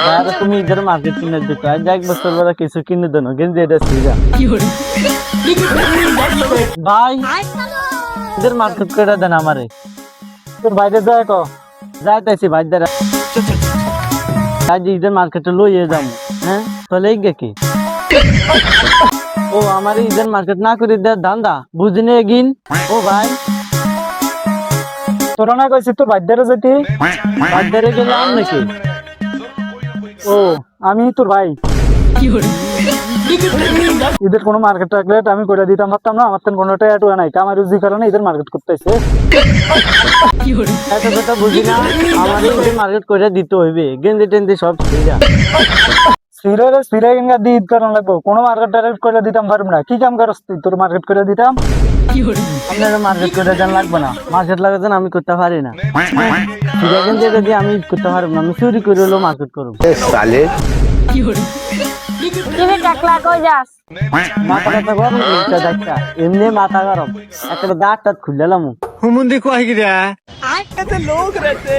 দাদা তুমি ঈদের মার্কেট কিনে দিতে আজ এক বছর পরে কিছু কিনে দেন গেঞ্জি এটা সিজা ভাই ঈদের মার্কেট করে দেন আমারে তোর বাইরে যায় কো যাইতেছি ভাই দাঁড়া আজ ঈদের মার্কেটে লইয়ে যাম হ্যাঁ তাহলে এই কি ও আমার ঈদের মার্কেট না করে দে ধান্দা বুঝিনি এগিন ও ভাই তোরা না কইছিস তোর বাইদারে যেতে বাইদারে গেলাম নাকি ও আমি তোর ভাই ঈদের কোনো মার্কেট রাখলে আমি করে দিতাম পারতাম না আমার তো কোনোটা এটু নাই আমার রুজি কারণে ঈদের মার্কেট করতেছে এত কথা বুঝি না আমার ঈদের মার্কেট করে দিতে হইবে গেঞ্জি টেঞ্জি সব ফিরে গেঙ্গা দিয়ে ঈদ করানো লাগবো কোনো মার্কেট টার্গেট করে দিতাম পারবো না কি কাম করস তুই তোর মার্কেট করে দিতাম আপনার মার্কেট করে দেন লাগবে না মার্কেট লাগাতে আমি করতে পারি না ফিরে গেঞ্জি দিয়ে আমি ঈদ করতে পারবো না আমি চুরি করে হলেও মার্কেট করবো মাথা ব্যথা গরম দেখা এমনি মাথা গরম একটা দাঁত টাত খুললাম হুমুন্দি কয় গিরা লোক রেতে